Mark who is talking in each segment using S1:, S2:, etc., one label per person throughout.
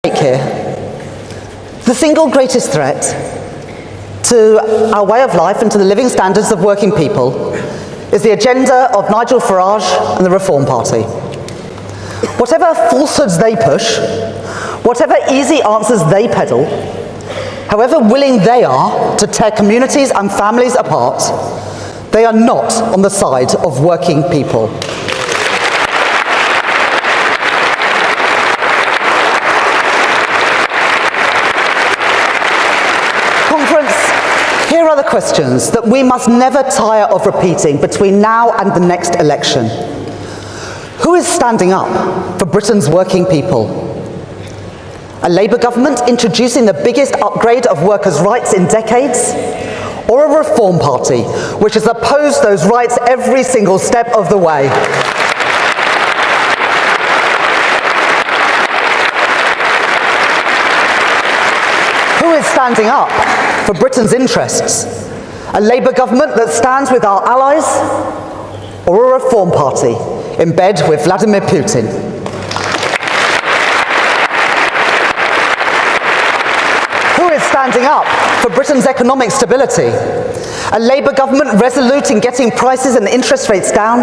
S1: Here. The single greatest threat to our way of life and to the living standards of working people is the agenda of Nigel Farage and the Reform Party. Whatever falsehoods they push, whatever easy answers they peddle, however willing they are to tear communities and families apart, they are not on the side of working people. Here are the questions that we must never tire of repeating between now and the next election. Who is standing up for Britain's working people? A Labour government introducing the biggest upgrade of workers' rights in decades? Or a Reform Party which has opposed those rights every single step of the way? Who is standing up for Britain's interests? A Labour government that stands with our allies, or a Reform Party in bed with Vladimir Putin? Who is standing up for Britain's economic stability? A Labour government resolute in getting prices and interest rates down,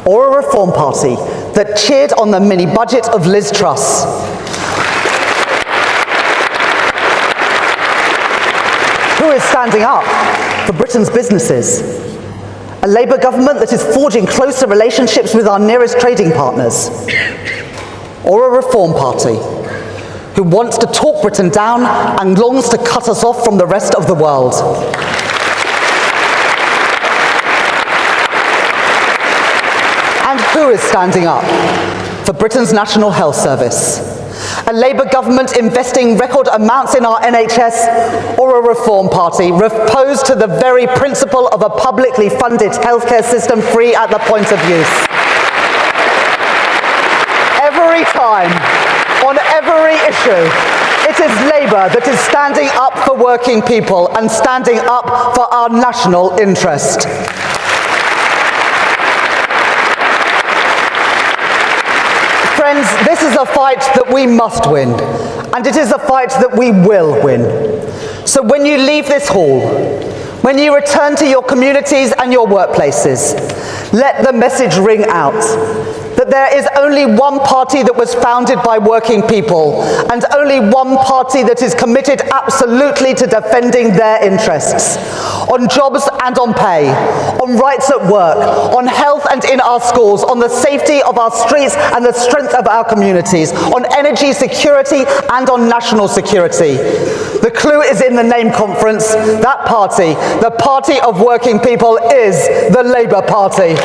S1: or a Reform Party that cheered on the mini budget of Liz Truss? Who is standing up for Britain's businesses? A Labour government that is forging closer relationships with our nearest trading partners? Or a Reform Party who wants to talk Britain down and longs to cut us off from the rest of the world? And who is standing up for Britain's National Health Service? A Labour government investing record amounts in our NHS, or a Reform Party opposed to the very principle of a publicly funded healthcare system free at the point of use? Every time, on every issue, it is Labour that is standing up for working people and standing up for our national interest. Friends, this is a fight that we must win, and it is a fight that we will win. So when you leave this hall, when you return to your communities and your workplaces, let the message ring out that there is only one party that was founded by working people, and only one party that is committed absolutely to defending their interests, on jobs and on pay, on rights at work, on health and in our schools, on the safety of our streets and the strength of our communities, on energy security and on national security. The clue is in the name conference. That party, the party of working people, is the Labour Party.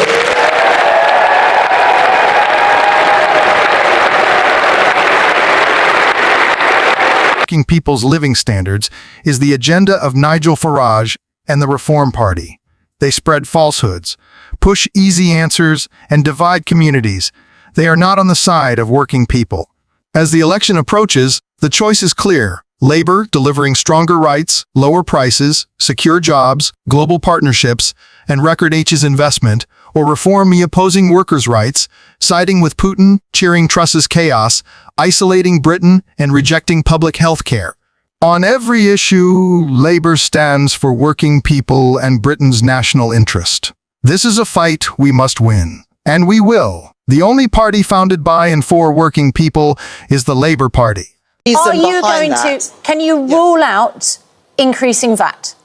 S2: Working people's living standards is the agenda of Nigel Farage and the Reform Party. They spread falsehoods, push easy answers, and divide communities. They are not on the side of working people. As the election approaches, the choice is clear. Labour delivering stronger rights, lower prices, secure jobs, global partnerships, and record H's investment, or Reform me opposing workers' rights, siding with Putin, cheering Truss's chaos, isolating Britain, and rejecting public health care. On every issue, Labour stands for working people and Britain's national interest. This is a fight we must win, and we will. The only party founded by and for working people is the Labour Party.
S3: Are you going to, can you rule out increasing VAT?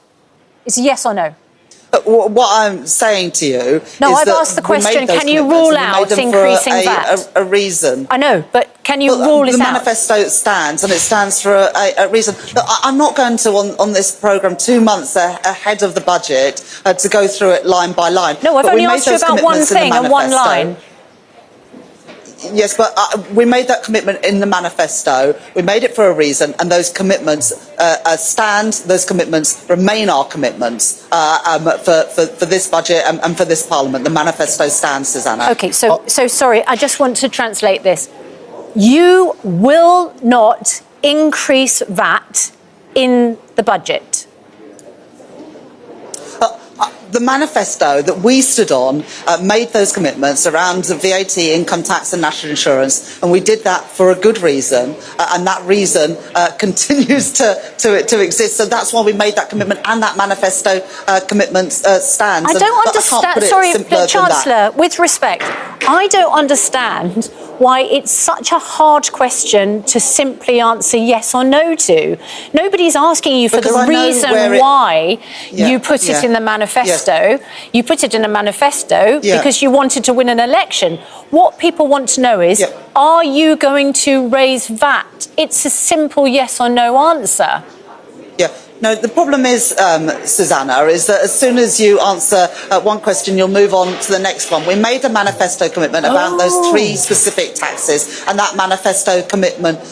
S3: It's a yes or no?
S4: What I'm saying to you is
S3: I've asked the question, can you rule out increasing VAT?
S4: A reason.
S3: I know, but can you rule it out?
S4: The manifesto stands, and it stands for a reason. Look, I'm not going to, on this programme, 2 months ahead of the budget, to go through it line by line.
S3: No, I've only asked you about one thing and one line.
S4: Yes, but we made that commitment in the manifesto. We made it for a reason, and those commitments stand. Those commitments remain our commitments for this budget and for this Parliament. The manifesto stands, Susanna.
S3: Okay, so sorry, I just want to translate this. You will not increase VAT in the budget.
S4: the manifesto that we stood on made those commitments around VAT, income tax and national insurance, and we did that for a good reason, and that reason continues to exist. So that's why we made that commitment, and that manifesto commitment stands.
S3: I don't understand. Sorry, Chancellor, with respect, I don't understand why it's such a hard question to simply answer yes or no to. Nobody's asking you for the reason why you put it in the manifesto. You put it in a manifesto because you wanted to win an election. What people want to know is, are you going to raise VAT? It's a simple yes or no answer.
S4: Yeah. No, the problem is, Susanna, is that as soon as you answer one question, you'll move on to the next one. We made a manifesto commitment about those 3 specific taxes, and that manifesto commitment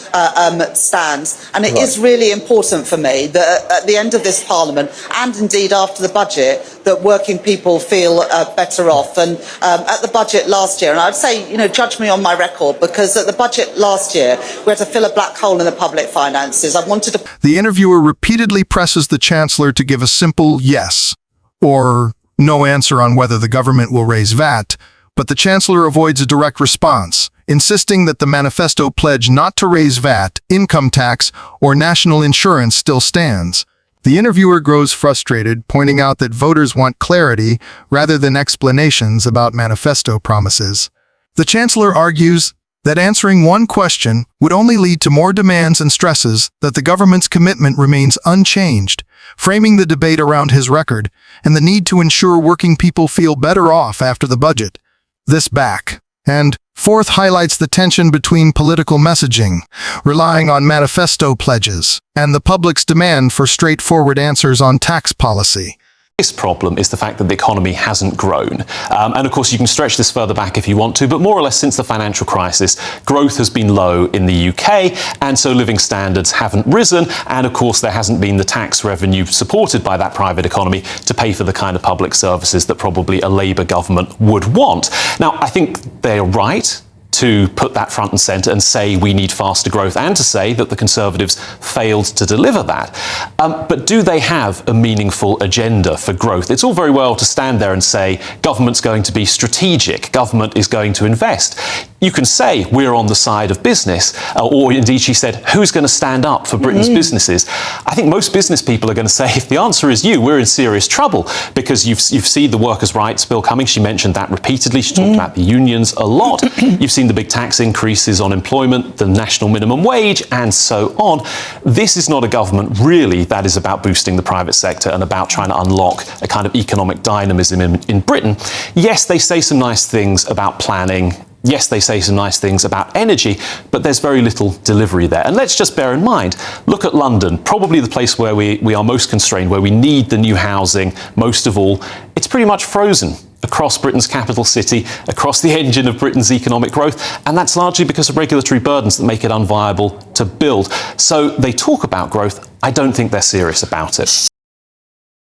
S4: stands. And it is really important for me that at the end of this Parliament, and indeed after the budget, that working people feel better off. And at the budget last year, and I'd say, judge me on my record, because at the budget last year, we had to fill a black hole in the public finances. I wanted to...
S2: The interviewer repeatedly presses the Chancellor to give a simple yes or no answer on whether the government will raise VAT, but the Chancellor avoids a direct response, insisting that the manifesto pledge not to raise VAT, income tax, or national insurance still stands. The interviewer grows frustrated, pointing out that voters want clarity rather than explanations about manifesto promises. The Chancellor argues that answering one question would only lead to more demands and stresses, that the government's commitment remains unchanged, framing the debate around his record and the need to ensure working people feel better off after the budget. This back. And fourth, highlights the tension between political messaging, relying on manifesto pledges, and the public's demand for straightforward answers on tax policy.
S5: This problem is the fact that the economy hasn't grown. And of course, you can stretch this further back if you want to, but more or less since the financial crisis, growth has been low in the UK, and so living standards haven't risen. And of course, there hasn't been the tax revenue supported by that private economy to pay for the kind of public services that probably a Labour government would want. Now, I think they're right to put that front and centre and say we need faster growth, and to say that the Conservatives failed to deliver that. But do they have a meaningful agenda for growth? It's all very well to stand there and say government's going to be strategic, government is going to invest. You can say we're on the side of business, or indeed she said, who's going to stand up for Britain's businesses? I think most business people are going to say, if the answer is you, we're in serious trouble, because you've seen the workers' rights bill coming. She mentioned that repeatedly. She talked about the unions a lot. You've seen the big tax increases on employment, the national minimum wage, and so on. This is not a government, really, that is about boosting the private sector and about trying to unlock a kind of economic dynamism in Britain. Yes, they say some nice things about planning. Yes, they say some nice things about energy, but there's very little delivery there. And let's just bear in mind, look at London, probably the place where we are most constrained, where we need the new housing most of all. It's pretty much frozen across Britain's capital city, across the engine of Britain's economic growth, and that's largely because of regulatory burdens that make it unviable to build. So they talk about growth. I don't think they're serious about it.